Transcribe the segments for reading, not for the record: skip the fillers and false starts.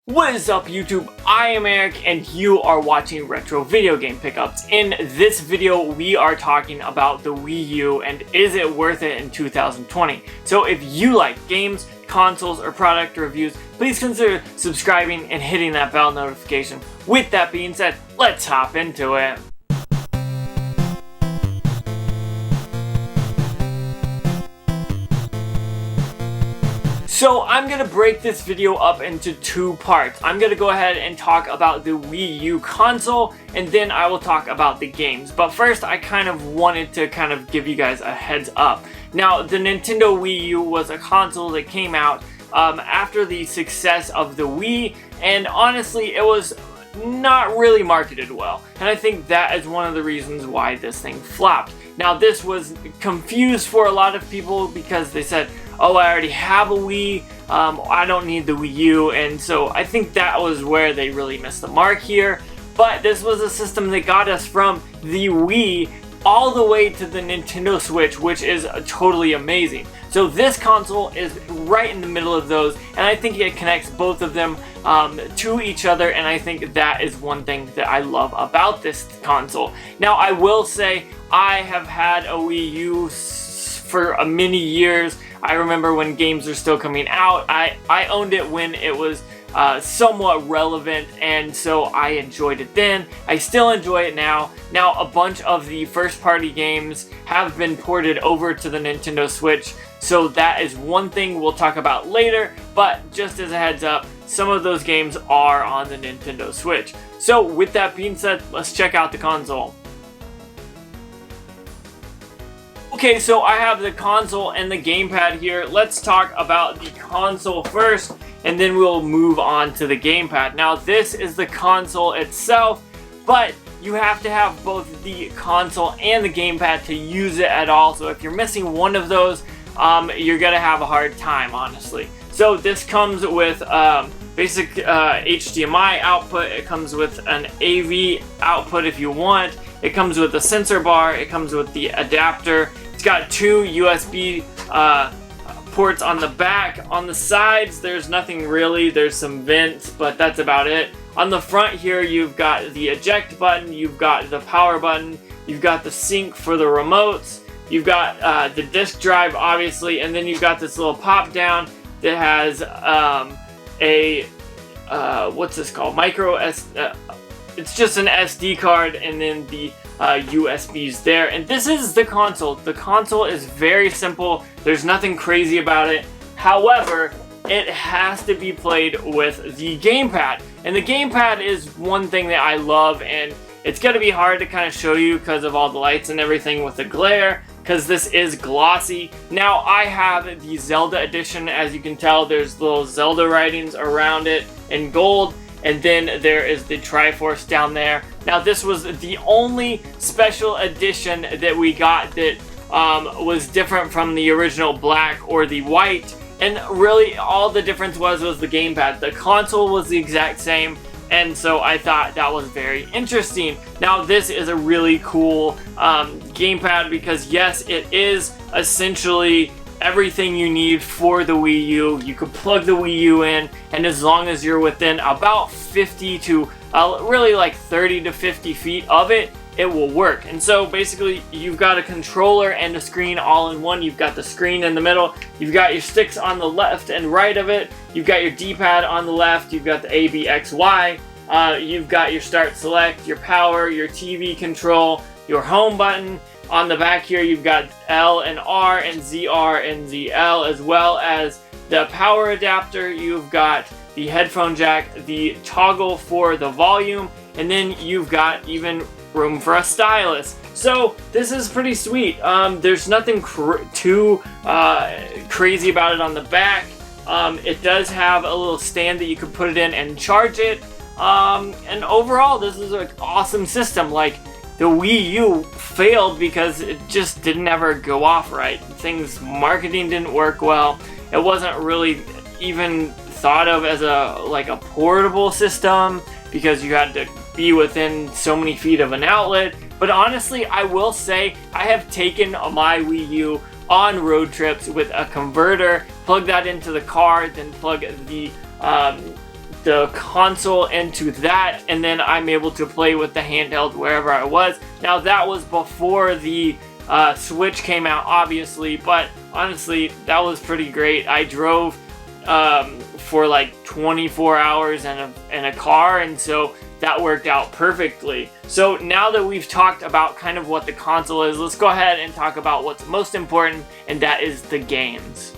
What is up YouTube? I am Eric and you are watching Retro Video Game Pickups. In this video we are talking about the Wii U and is it worth it in 2020. So if you like games, consoles, or product reviews, please consider subscribing and hitting that bell notification. With that being said, let's hop into it. So I'm going to break this video up into two parts. I'm going to go ahead and talk about the Wii U console, and then I will talk about the games. But first, I kind of wanted to give you guys a heads up. Now, the Nintendo Wii U was a console that came out after the success of the Wii, and honestly, it was not really marketed well. And I think that is one of the reasons why this thing flopped. Now, this was confused for a lot of people because they said, oh, I already have a Wii, I don't need the Wii U, and so I think that was where they really missed the mark here. But this was a system that got us from the Wii all the way to the Nintendo Switch, which is totally amazing. So this console is right in the middle of those, and I think it connects both of them to each other, and I think that is one thing that I love about this console. Now, I will say I have had a Wii U for many years. I remember when games were still coming out. I owned it when it was somewhat relevant, and so I enjoyed it then. I still enjoy it now. Now, a bunch of the first-party games have been ported over to the Nintendo Switch, so that is one thing we'll talk about later, but just as a heads up, some of those games are on the Nintendo Switch. So with that being said, let's check out the console. Okay, so I have the console and the gamepad here. Let's talk about the console first, and then we'll move on to the gamepad. Now, this is the console itself, but you have to have both the console and the gamepad to use it at all. So if you're missing one of those, you're gonna have a hard time, honestly. So this comes with basic HDMI output. It comes with an AV output if you want. It comes with a sensor bar. It comes with the adapter. It's got two USB ports on the back. On the sides, there's nothing really. There's some vents, but that's about it. On the front here, you've got the eject button. You've got the power button. You've got the sync for the remotes. You've got the disk drive, obviously, and then you've got this little pop down that has what's this called? It's just an SD card, and then the USBs there. And this is the console. The console is very simple. There's nothing crazy about it. However, it has to be played with the gamepad. And the gamepad is one thing that I love, and it's going to be hard to kind of show you because of all the lights and everything with the glare, because this is glossy. Now, I have the Zelda edition. As you can tell, there's little Zelda writings around it in gold. And then there is the Triforce down there. Now, this was the only special edition that we got that was different from the original black or the white. And really, all the difference was the gamepad. The console was the exact same, and so I thought that was very interesting. Now, this is a really cool gamepad because, yes, it is essentially everything you need for the Wii U. You can plug the Wii U in, and as long as you're within about 50 to really like 30 to 50 feet of it, it will work. And so basically, you've got a controller and a screen all in one. You've got the screen in the middle. You've got your sticks on the left and right of it. You've got your D-pad on the left. You've got the A, B, X, Y. You've got your start, select, your power, your TV control, your home button. On the back here, you've got L and R and ZR and ZL, as well as the power adapter. You've got the headphone jack, the toggle for the volume, and then you've got even room for a stylus. So this is pretty sweet. There's nothing too crazy about it on the back. It does have a little stand that you can put it in and charge it. And overall, this is an awesome system. Like, the Wii U failed because it just didn't ever go off right. Marketing didn't work well. It wasn't really even thought of as a portable system because you had to be within so many feet of an outlet. But honestly, I will say I have taken my Wii U on road trips with a converter, plug that into the car, then plug the the console into that, and then I'm able to play with the handheld wherever I was. Now that was before the Switch came out, obviously, but honestly, that was pretty great. I drove for like 24 hours in a car, and so that worked out perfectly. So now that we've talked about kind of what the console is, let's go ahead and talk about what's most important, and that is the games.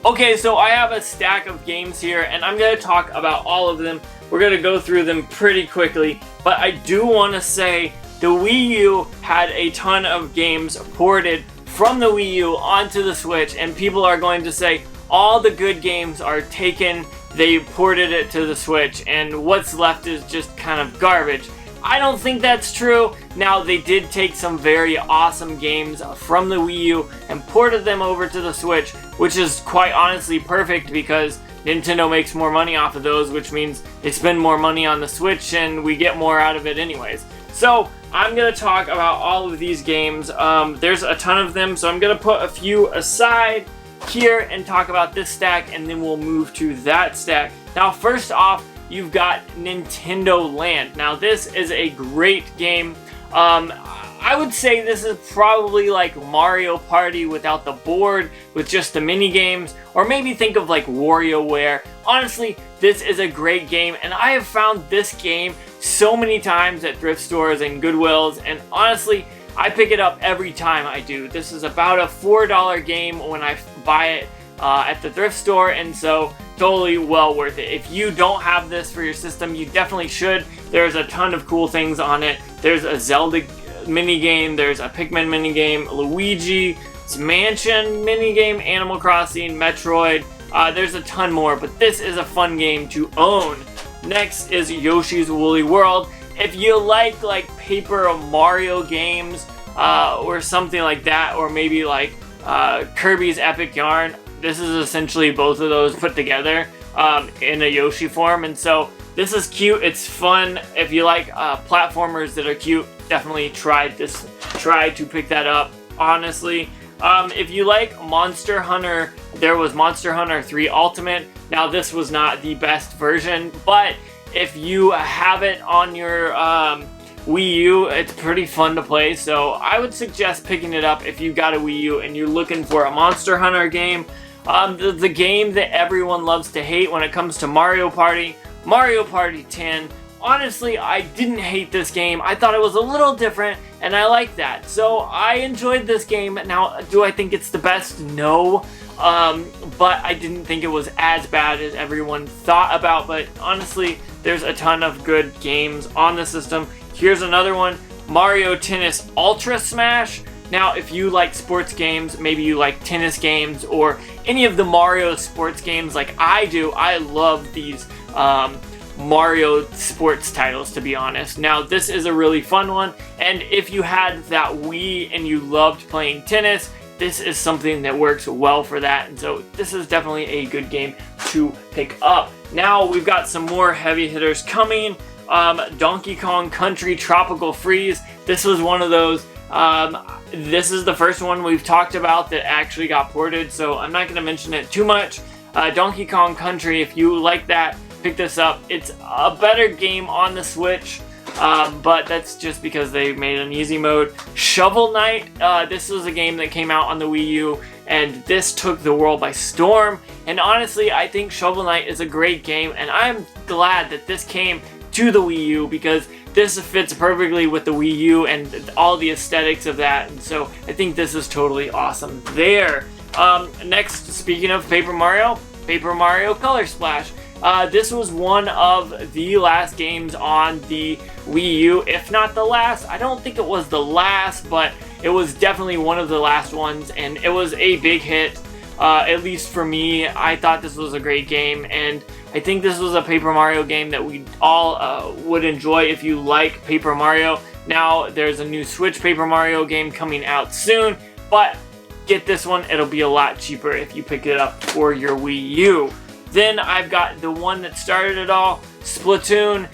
Okay, so I have a stack of games here, and I'm going to talk about all of them. We're going to go through them pretty quickly, but I do want to say the Wii U had a ton of games ported from the Wii U onto the Switch, and people are going to say all the good games are taken, they ported it to the Switch, and what's left is just kind of garbage. I don't think that's true. Now, they did take some very awesome games from the Wii U and ported them over to the Switch, which is quite honestly perfect because Nintendo makes more money off of those, which means they spend more money on the Switch and we get more out of it anyways. So, I'm going to talk about all of these games. There's a ton of them, so I'm going to put a few aside here and talk about this stack, and then we'll move to that stack. Now, first off, you've got Nintendo Land. Now, this is a great game. I would say this is probably like Mario Party without the board, with just the mini games, or maybe think of like WarioWare. Honestly, this is a great game, and I have found this game so many times at thrift stores and Goodwills, and honestly, I pick it up every time I do. This is about a $4 game when I buy it at the thrift store, and so totally well worth it. If you don't have this for your system, you definitely should. There's a ton of cool things on it. There's a Zelda minigame, there's a Pikmin minigame, Luigi's Mansion minigame, Animal Crossing, Metroid. There's a ton more, but this is a fun game to own. Next is Yoshi's Woolly World. If you like Paper Mario games or something like that, or maybe like Kirby's Epic Yarn, this is essentially both of those put together in a Yoshi form, and so this is cute, it's fun. If you like platformers that are cute, definitely try to pick that up, honestly. If you like Monster Hunter, there was Monster Hunter 3 Ultimate. Now, this was not the best version, but if you have it on your Wii U, it's pretty fun to play, so I would suggest picking it up if you've got a Wii U and you're looking for a Monster Hunter game. The game that everyone loves to hate when it comes to Mario Party 10. Honestly, I didn't hate this game. I thought it was a little different, and I like that. So I enjoyed this game. Now, do I think it's the best? No. But I didn't think it was as bad as everyone thought about. But honestly, there's a ton of good games on the system. Here's another one, Mario Tennis Ultra Smash. Now, if you like sports games, maybe you like tennis games, or any of the Mario sports games like I do, I love these Mario sports titles, to be honest. Now, this is a really fun one, and if you had that Wii and you loved playing tennis, this is something that works well for that, and so this is definitely a good game to pick up. Now, we've got some more heavy hitters coming. Donkey Kong Country Tropical Freeze. This was one of those. This is the first one we've talked about that actually got ported, so I'm not going to mention it too much. Donkey Kong Country, if you like that, pick this up. It's a better game on the Switch, but that's just because they made an easy mode. Shovel Knight, this was a game that came out on the Wii U, and this took the world by storm. And honestly, I think Shovel Knight is a great game, and I'm glad that this came to the Wii U because this fits perfectly with the Wii U and all the aesthetics of that, and so I think this is totally awesome there. Next, speaking of Paper Mario Color Splash. This was one of the last games on the Wii U, if not the last. I don't think it was the last, but it was definitely one of the last ones, and it was a big hit, at least for me. I thought this was a great game, and I think this was a Paper Mario game that we all would enjoy if you like Paper Mario. Now, there's a new Switch Paper Mario game coming out soon, but get this one, it'll be a lot cheaper if you pick it up for your Wii U. Then I've got the one that started it all, Splatoon.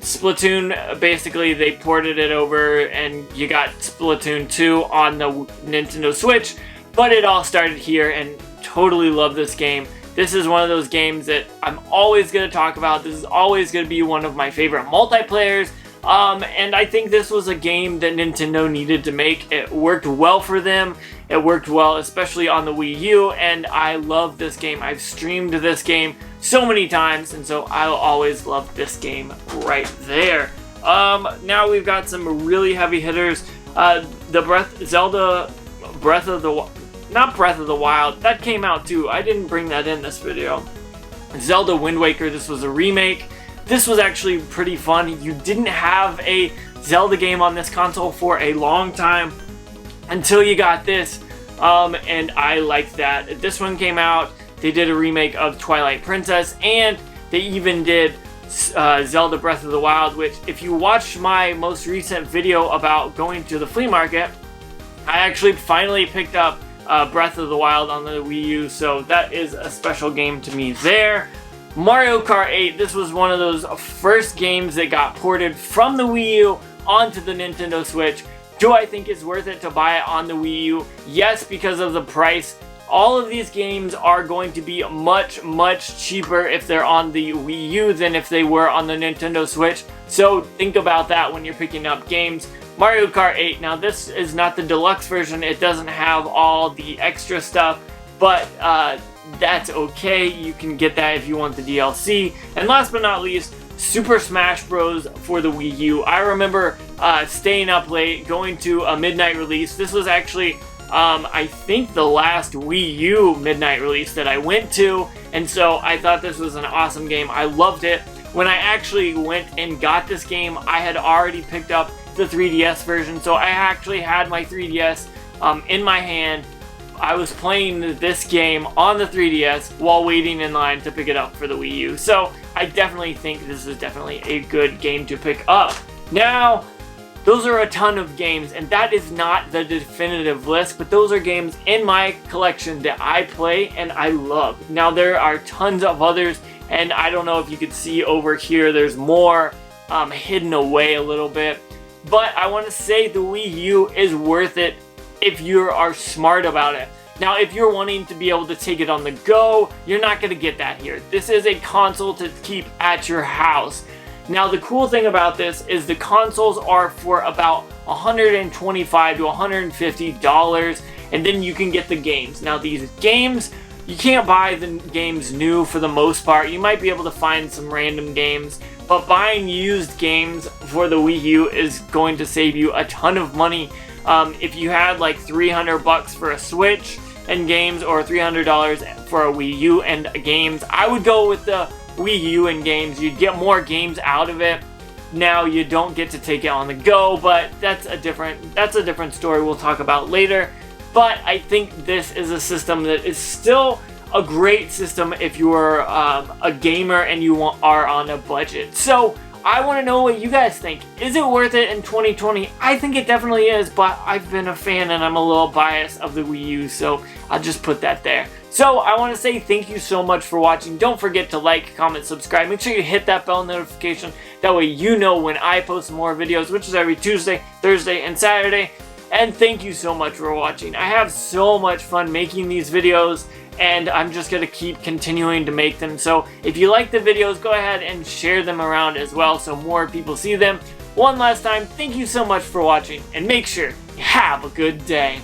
Splatoon, basically they ported it over and you got Splatoon 2 on the Nintendo Switch, but it all started here, and totally love this game. this is one of those games that I'm always going to talk about. This is always going to be one of my favorite multiplayers. And I think this was a game that Nintendo needed to make. It worked well for them. It worked well, especially on the Wii U, and I love this game. I've streamed this game so many times, and so I'll always love this game right there. Now we've got some really heavy hitters. Zelda Breath of the... Not Breath of the Wild. That came out too. I didn't bring that in this video. Zelda Wind Waker. This was a remake. This was actually pretty fun. You didn't have a Zelda game on this console for a long time until you got this, and I liked that. This one came out. They did a remake of Twilight Princess, and they even did Zelda Breath of the Wild, which, if you watched my most recent video about going to the flea market, I actually finally picked up Breath of the Wild on the Wii U, so that is a special game to me there. Mario Kart 8, this was one of those first games that got ported from the Wii U onto the Nintendo Switch. Do I think it's worth it to buy it on the Wii U? Yes, because of the price. All of these games are going to be much, much cheaper if they're on the Wii U than if they were on the Nintendo Switch. So think about that when you're picking up games. Mario Kart 8, now this is not the deluxe version. It doesn't have all the extra stuff, but that's okay. You can get that if you want the DLC. And last but not least, Super Smash Bros. For the Wii U. I remember staying up late, going to a midnight release. This was actually, I think, the last Wii U midnight release that I went to, and so I thought this was an awesome game. I loved it. When I actually went and got this game, I had already picked up the 3DS version, so I actually had my 3DS in my hand. I was playing this game on the 3DS while waiting in line to pick it up for the Wii U. So I definitely think this is definitely a good game to pick up. Now, those are a ton of games, and that is not the definitive list, but those are games in my collection that I play and I love. Now, there are tons of others, and I don't know if you could see over here, there's more hidden away a little bit. But I want to say the Wii U is worth it if you are smart about it. Now, if you're wanting to be able to take it on the go, you're not going to get that here. This is a console to keep at your house. Now, the cool thing about this is the consoles are for about $125 to $150, and then you can get the games. Now, these games, you can't buy the games new for the most part. You might be able to find some random games, but buying used games for the Wii U is going to save you a ton of money. If you had like $300 for a Switch and games, or $300 for a Wii U and games, I would go with the Wii U and games. You'd get more games out of it. Now, you don't get to take it on the go, but that's a different story we'll talk about later. But I think this is a system that is still a great system if you're a gamer and you are on a budget. So I want to know what you guys think. Is it worth it in 2020? I think it definitely is, but I've been a fan and I'm a little biased of the Wii U, so I'll just put that there. So I want to say thank you so much for watching. Don't forget to like, comment, subscribe. Make sure you hit that bell notification. That way you know when I post more videos, which is every Tuesday, Thursday, and Saturday. And thank you so much for watching. I have so much fun making these videos, and I'm just going to keep continuing to make them. So if you like the videos, go ahead and share them around as well so more people see them. One last time, thank you so much for watching, and make sure you have a good day.